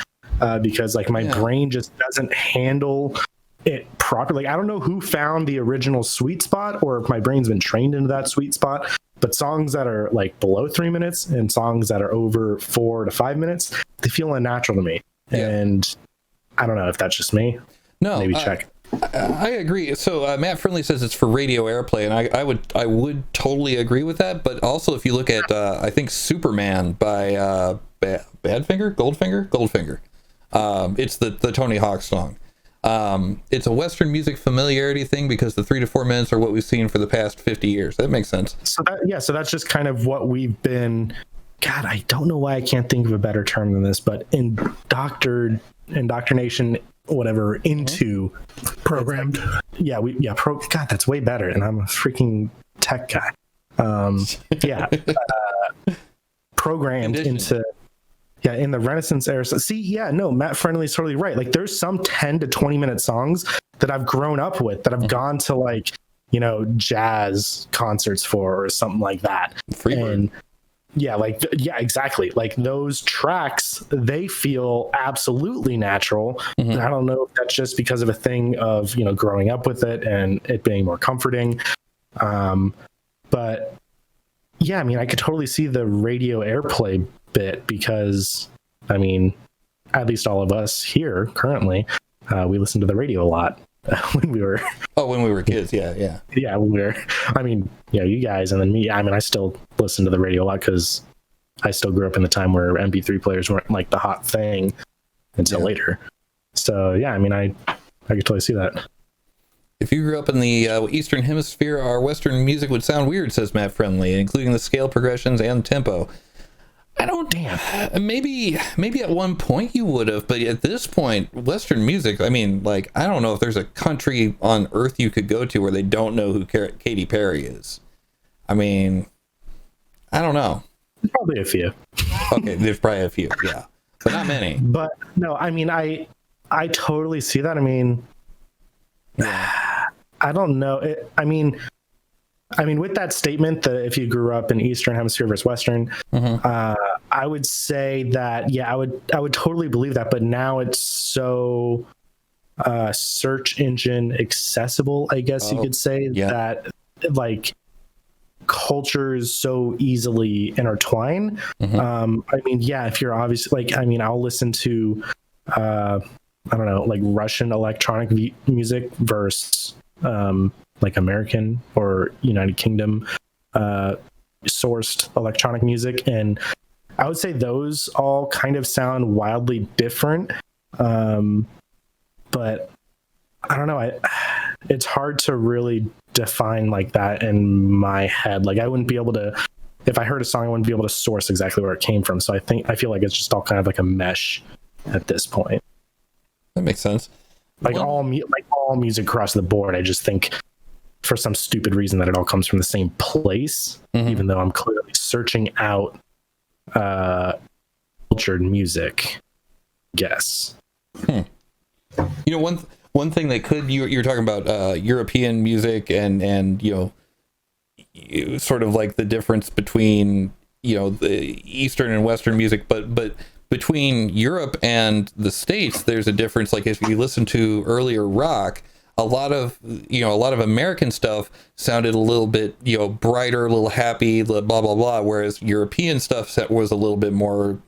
because like my brain just doesn't handle it properly. Like, I don't know who found the original sweet spot, or if my brain's been trained into that sweet spot, but songs that are like below 3 minutes and songs that are over 4 to 5 minutes, they feel unnatural to me. And I don't know if that's just me. No, maybe check. I agree. So Matt Friendly says it's for radio airplay, and I would totally agree with that. But also, if you look at I think Superman by Goldfinger. It's the Tony Hawk song. It's a Western music familiarity thing because the 3 to 4 minutes are what we've seen for the past 50 years. That makes sense. So that's just kind of what we've been. God, I don't know why I can't think of a better term than this, but indoctrination, whatever, into Programmed. God, that's way better. And I'm a freaking tech guy. Programmed into. Yeah, in the Renaissance era. Matt Friendly's totally right. Like, there's some 10 to 20 minute songs that I've grown up with, that I've gone to, like, jazz concerts for or something like that. Freebird. Exactly. Like, those tracks, they feel absolutely natural. Mm-hmm. I don't know if that's just because of a thing of, growing up with it and it being more comforting. But yeah, I mean, I could totally see the radio airplay bit because, I mean, at least all of us here currently, we listen to the radio a lot when we were kids. Yeah. You guys and then me. I mean, I still listen to the radio a lot because I still grew up in the time where MP3 players weren't like the hot thing until later. So yeah, I mean, I could totally see that. If you grew up in the Eastern Hemisphere, our Western music would sound weird, says Matt Friendly, including the scale progressions and tempo. I don't. Maybe at one point you would have, but at this point, Western music. I mean, like, I don't know if there's a country on Earth you could go to where they don't know who Katy Perry is. I mean, I don't know. Probably a few. Okay, there's probably a few, yeah, but not many. But no, I mean, I totally see that. I mean, I don't know. I mean, with that statement that if you grew up in Eastern Hemisphere versus Western, I would say that, I would totally believe that. But now it's so search engine accessible, I guess you could say, that like cultures so easily intertwine. I mean, if you're obviously like, I mean, I'll listen to, I don't know, like Russian electronic music versus like American or United Kingdom sourced electronic music, and I would say those all kind of sound wildly different. But I don't know, it's hard to really define like that in my head. Like, I wouldn't be able to, if I heard a song, I wouldn't be able to source exactly where it came from. So I feel like it's just all kind of like a mesh at this point. That makes sense. Like all music across the board, I just think for some stupid reason that it all comes from the same place, even though I'm clearly searching out cultured music. Guess. One thing that could, you're talking about European music and sort of like the difference between the Eastern and Western music, but between Europe and the States, there's a difference. Like, if you listen to earlier rock, a lot of American stuff sounded a little bit, brighter, a little happy, blah, blah, blah. Whereas European stuff was a little bit more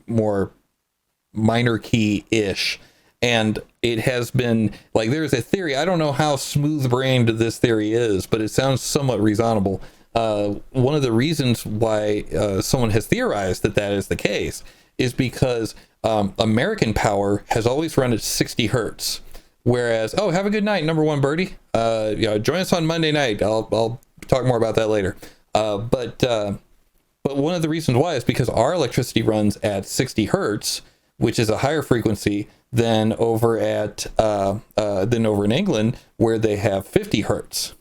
minor key-ish. And it has been, like, there's a theory. I don't know how smooth-brained this theory is, but it sounds somewhat reasonable. One of the reasons why someone has theorized that is the case is because American power has always run at 60 hertz. Whereas, have a good night, number one birdie. Join us on Monday night. I'll talk more about that later. But one of the reasons why is because our electricity runs at 60 hertz, which is a higher frequency than over in England, where they have 50 hertz.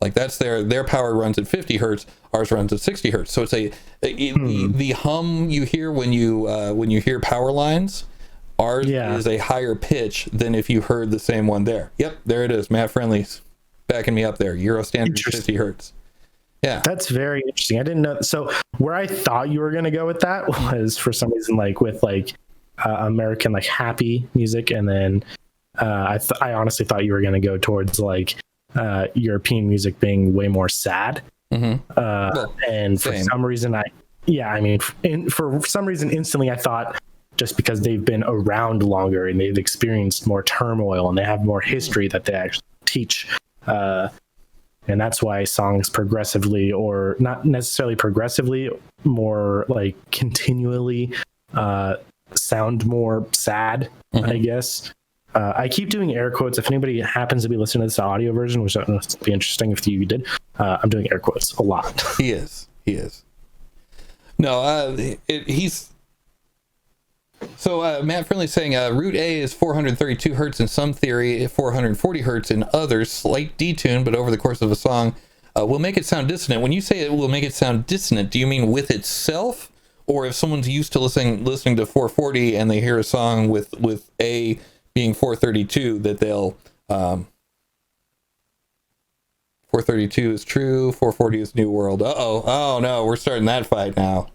Like, that's their power runs at 50 hertz. Ours runs at 60 hertz. So it's the hum you hear when you hear power lines. Ours is a higher pitch than if you heard the same one there. Yep, there it is. Matt Friendly's backing me up there. Euro standard 50 hertz. Yeah, that's very interesting. I didn't know. So where I thought you were going to go with that was for some reason like with like American like happy music, and then I honestly thought you were going to go towards like European music being way more sad. And for some reason for some reason instantly I thought, just because they've been around longer and they've experienced more turmoil and they have more history, that they actually teach. And that's why songs progressively, or not necessarily progressively, more like continually sound more sad, I guess. I keep doing air quotes. If anybody happens to be listening to this audio version, which would be interesting if you did, I'm doing air quotes a lot. He is. No, he's... So Matt Friendly saying root A is 432 hertz in some theory, 440 hertz in others, slight detune, but over the course of a song will make it sound dissonant. When you say it will make it sound dissonant, do you mean with itself, or if someone's used to listening to 440 and they hear a song with A being 432, that they'll 432 is true, 440 is New World. Oh no, we're starting that fight now.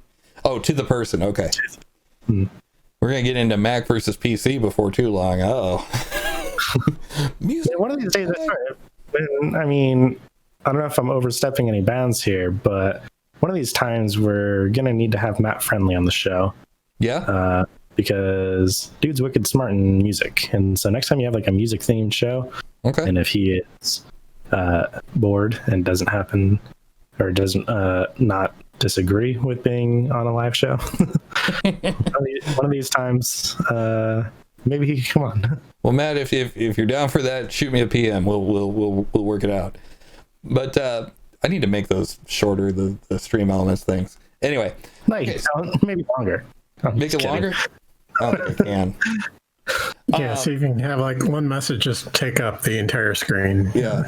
Oh, to the person. Okay. We're gonna get into Mac versus PC before too long. Music. Yeah, one of these days, I mean, I don't know if I'm overstepping any bounds here, but one of these times we're gonna need to have Matt Friendly on the show. Yeah. Because dude's wicked smart in music, and so next time you have like a music themed show, okay. And if he is bored and doesn't happen or doesn't not disagree with being on a live show, one of these times, maybe he can come on. Well, Matt, if you're down for that, shoot me a PM. We'll work it out. But I need to make those shorter, the stream elements things. Anyway, no, okay. Maybe longer. Make it longer. I don't think I can. Yeah, so you can have like one message just take up the entire screen. Yeah.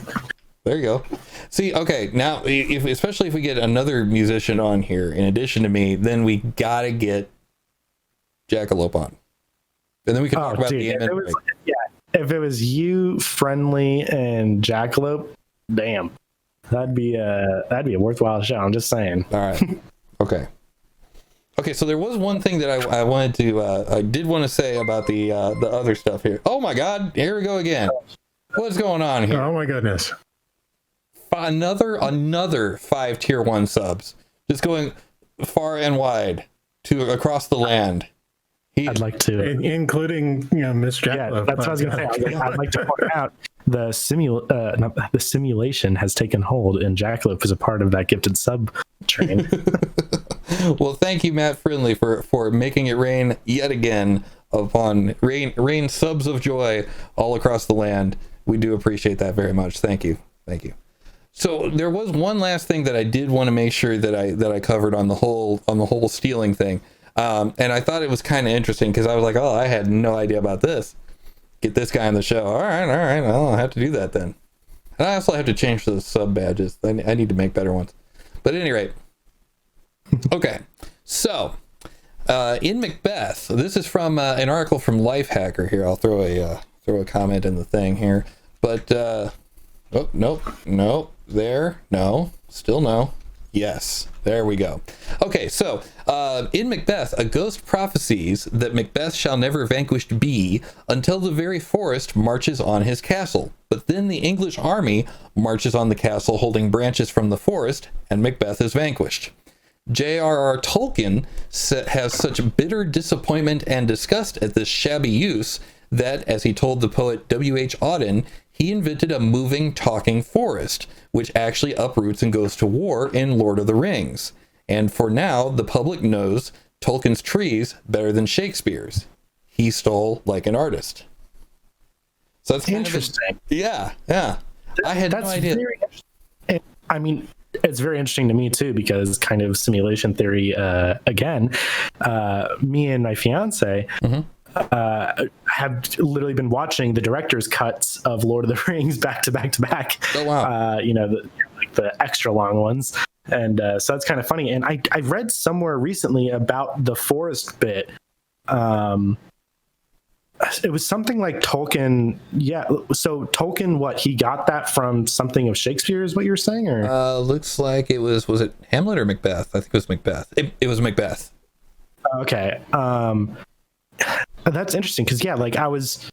There you go. See, okay, now, especially if we get another musician on here, in addition to me, then we gotta get Jackalope on. And then we can talk about the end. If it was you, Friendly, and Jackalope, damn. That'd be a worthwhile show, I'm just saying. All right. Okay, so there was one thing that I wanted to, I did want to say about the other stuff here. Oh my God, here we go again. What's going on here? Oh my goodness. Another 5 tier 1 subs, just going far and wide to across the land. I'd like to, including Miss Jackalope. Yeah, that's what I was going to say. I'd like to point out the simulation has taken hold, and Jackalope is a part of that gifted sub train. Well, thank you, Matt Friendly, for making it rain yet again upon rain subs of joy all across the land. We do appreciate that very much. Thank you. So there was one last thing that I did want to make sure that I covered on the whole stealing thing, and I thought it was kind of interesting because I was like, oh, I had no idea about this. Get this guy on the show. All right, I'll have to do that then. And I also have to change the sub badges. I need to make better ones. But at any rate, okay. So in Macbeth, this is from an article from Lifehacker. Here, I'll throw a comment in the thing here. But oh, nope. There, no, still no. Yes, there we go. Okay, so in Macbeth, a ghost prophesies that Macbeth shall never vanquished be until the very forest marches on his castle. But then the English army marches on the castle holding branches from the forest, and Macbeth is vanquished. J.R.R. Tolkien has such bitter disappointment and disgust at this shabby use that, as he told the poet W.H. Auden, he invented a moving, talking forest, which actually uproots and goes to war in Lord of the Rings. And for now, the public knows Tolkien's trees better than Shakespeare's. He stole like an artist. So that's interesting. Yeah. I had no idea. I mean, it's very interesting to me too, because kind of simulation theory, again, me and my fiance, have literally been watching the director's cuts of Lord of the Rings back to back to back. Oh wow! The extra long ones, and so that's kind of funny. And I read somewhere recently about the forest bit. It was something like Tolkien. Yeah, so Tolkien, he got that from something of Shakespeare, is what you're saying, or looks like it was it Hamlet or Macbeth? I think it was Macbeth. It was Macbeth. Okay. That's interesting because I was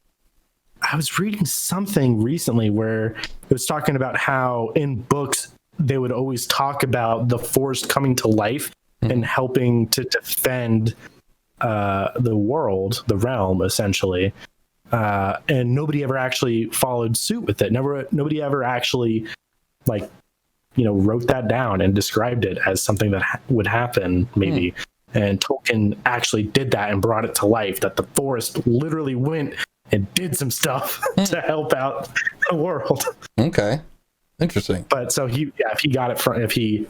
reading something recently where it was talking about how in books they would always talk about the forest coming to life and helping to defend the world, the realm, essentially. and nobody ever actually followed suit with it. Nobody ever actually like, wrote that down and described it as something that would happen maybe. And Tolkien actually did that and brought it to life, that the forest literally went and did some stuff to help out the world. Okay. Interesting. But so if he got it from, if he,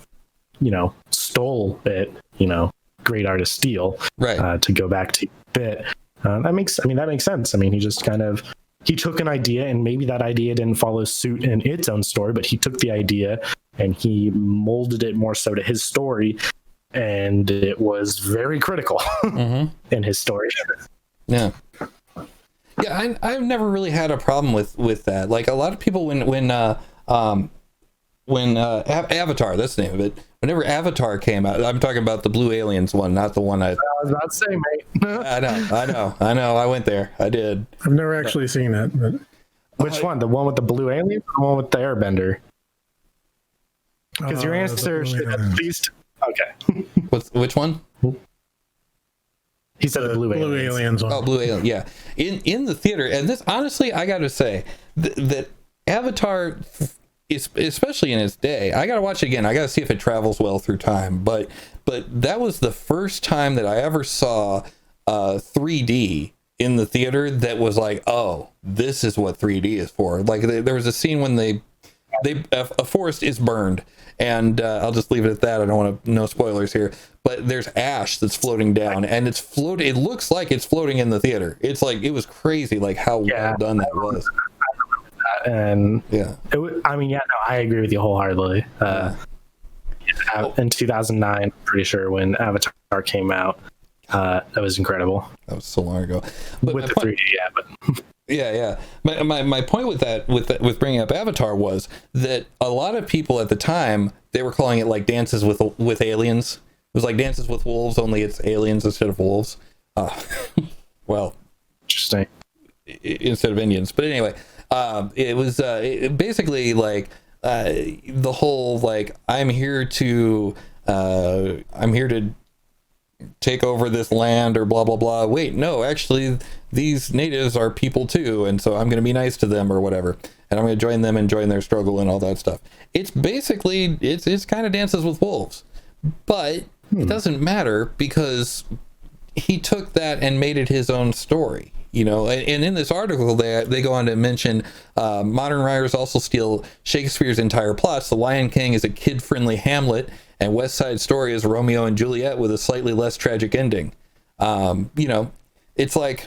stole it, great artist steal, right. To go back to bit, that makes sense. I mean, he took an idea, and maybe that idea didn't follow suit in its own story, but he took the idea and he molded it more so to his story, and it was very critical in his story. Yeah. Yeah, I've never really had a problem with that. Like, a lot of people, when Avatar, that's the name of it, whenever Avatar came out, I'm talking about the Blue Aliens one, not the one I was about to say, mate. I know, I went there, I did. I've never actually seen it, but which one? The one with the blue alien, or the one with the airbender? Because your answer should at least... Okay. Which one? He said the blue aliens one. Oh, Blue Alien, yeah. In the theater, and this, honestly, I gotta say that Avatar, especially in its day, I gotta watch it again. I gotta see if it travels well through time. But that was the first time that I ever saw 3D in the theater that was like, oh, this is what 3D is for. Like, there was a scene when a forest is burned, and I'll just leave it at that. I don't want to, no spoilers here, but there's ash that's floating down, and it looks like it's floating in the theater. It's like, it was crazy, like how well done that was. And I agree with you wholeheartedly. In 2009, I'm pretty sure, when Avatar came out, that was incredible. That was so long ago. But with the 3D, but yeah. My point with bringing up Avatar was that a lot of people at the time, they were calling it like Dances with Aliens. It was like Dances with Wolves, only it's aliens instead of wolves. Well, interesting. Instead of Indians, but anyway, it was basically like the whole like I'm here to take over this land or blah blah blah. Wait, no, actually these natives are people too, and so I'm going to be nice to them or whatever, and I'm going to join them and join their struggle and all that stuff. It's basically it's kind of Dances with Wolves, but it doesn't matter because he took that and made it his own story. And in this article, they go on to mention modern writers also steal Shakespeare's entire plots. The Lion King is a kid-friendly Hamlet, and West Side Story is Romeo and Juliet with a slightly less tragic ending. It's like,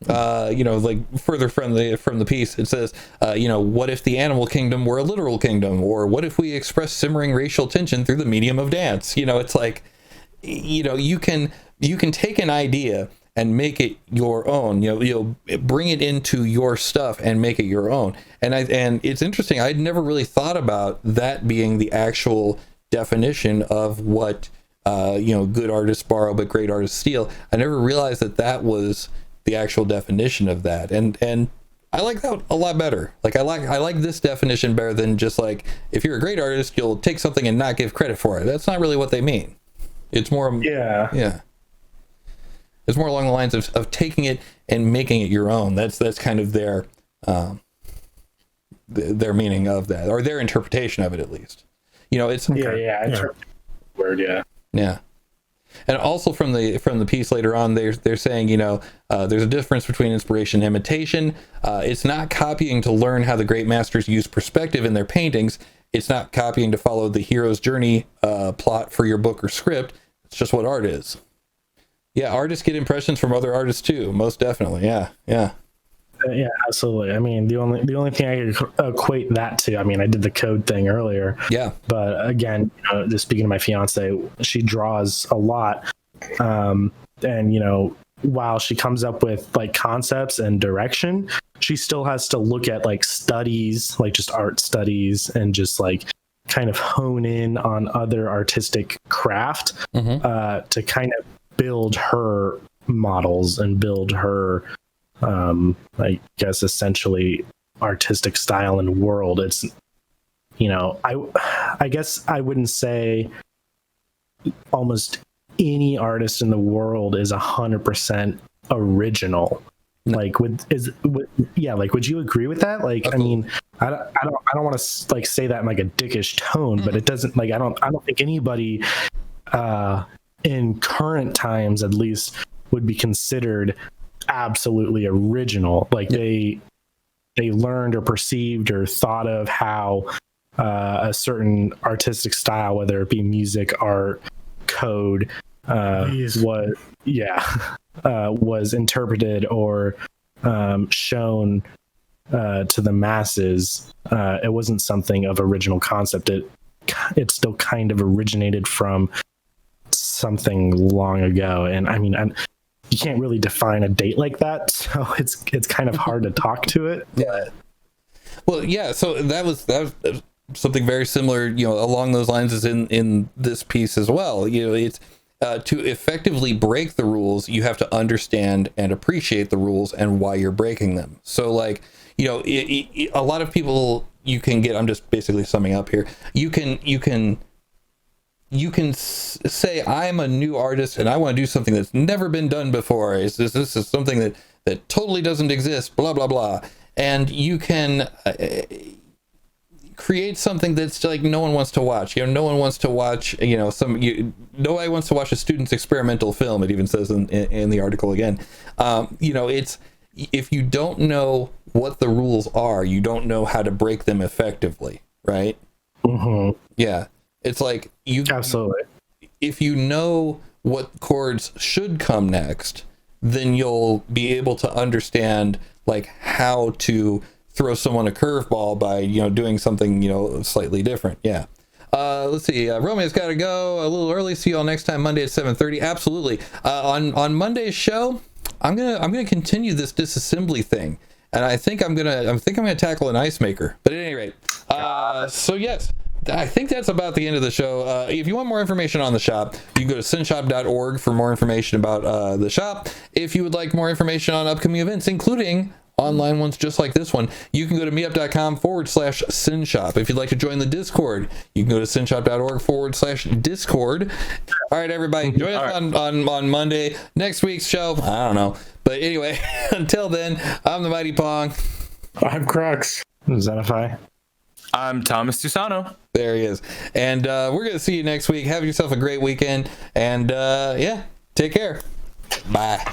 like further from the piece, it says, what if the animal kingdom were a literal kingdom, or what if we express simmering racial tension through the medium of dance? It's like, you can take an idea and make it your own. You'll bring it into your stuff and make it your own. And it's interesting. I'd never really thought about that being the actual definition of what good artists borrow but great artists steal. I never realized that was the actual definition of that. And I like that a lot better. Like I like this definition better than just like, if you're a great artist, you'll take something and not give credit for it. That's not really what they mean. It's more yeah. It's more along the lines of taking it and making it your own. That's kind of their meaning of that, or their interpretation of it, at least. It's word, yeah. And also from the piece later on, they're saying, there's a difference between inspiration and imitation. It's not copying to learn how the great masters use perspective in their paintings. It's not copying to follow the hero's journey plot for your book or script. It's just what art is. Yeah, artists get impressions from other artists too, most definitely. Yeah. Yeah, absolutely. I mean, the only thing I could equate that to, I mean, I did the code thing earlier. Yeah. But again, just speaking to my fiance, she draws a lot. And, while she comes up with like concepts and direction, she still has to look at like studies, like just art studies, and just like kind of hone in on other artistic craft to kind of build her models and build her I guess essentially artistic style and world. It's I guess I wouldn't say almost any artist in the world is 100% original Like, would you agree with that? Like, Absolutely. I mean, I don't want to like say that in like a dickish tone, but it doesn't, like, I don't think anybody in current times at least would be considered absolutely original. Like, they learned or perceived or thought of how a certain artistic style, whether it be music, art, code, was interpreted or shown to the masses. It wasn't something of original concept. It still kind of originated from something long ago. And I mean, you can't really define a date like that, so it's kind of hard to talk to it. Yeah. Well, yeah. So that was something very similar, along those lines as in this piece as well. It's to effectively break the rules, you have to understand and appreciate the rules and why you're breaking them. So, like, a lot of people you can get. I'm just basically summing up here. You can say, I'm a new artist and I want to do something that's never been done before. This is something that totally doesn't exist, blah, blah, blah. And you can create something that's like no one wants to watch. No one wants to watch, nobody wants to watch a student's experimental film. It even says in the article again. It's, if you don't know what the rules are, you don't know how to break them effectively, right? Mm-hmm. Yeah. It's like absolutely. If you know what chords should come next, then you'll be able to understand like how to throw someone a curveball by doing something slightly different. Yeah. Let's see. Romeo's got to go a little early. See you all next time, Monday at 7:30. Absolutely. On Monday's show, I'm gonna continue this disassembly thing, and I think I'm gonna tackle an ice maker. But at any rate, so yes. I think that's about the end of the show. If you want more information on the shop, you can go to synshop.org for more information about the shop. If you would like more information on upcoming events, including online ones just like this one, you can go to meetup.com/Synshop. If you'd like to join the Discord, you can go to synshop.org/Discord. All right, everybody, join us on Monday. Next week's show, I don't know. But anyway, until then, I'm the Mighty Pong. I'm Krux. Zenifi. I'm Thomas Tusano. There he is. And we're going to see you next week. Have yourself a great weekend. And take care. Bye.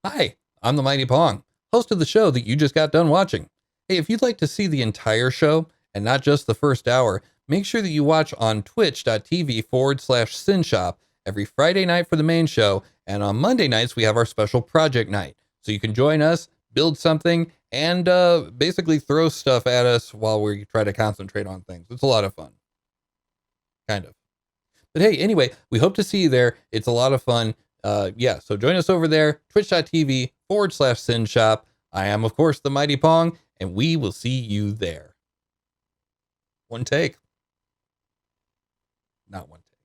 Hi, I'm the Mighty Pong, host of the show that you just got done watching. Hey, if you'd like to see the entire show and not just the first hour, make sure that you watch on twitch.tv/Synshop every Friday night for the main show. And on Monday nights, we have our special project night. So you can join us, build something, and basically throw stuff at us while we try to concentrate on things. It's a lot of fun. Kind of. But hey, anyway, we hope to see you there. It's a lot of fun. So join us over there, twitch.tv/Synshop. I am, of course, the Mighty Pong, and we will see you there. One take. Not one take.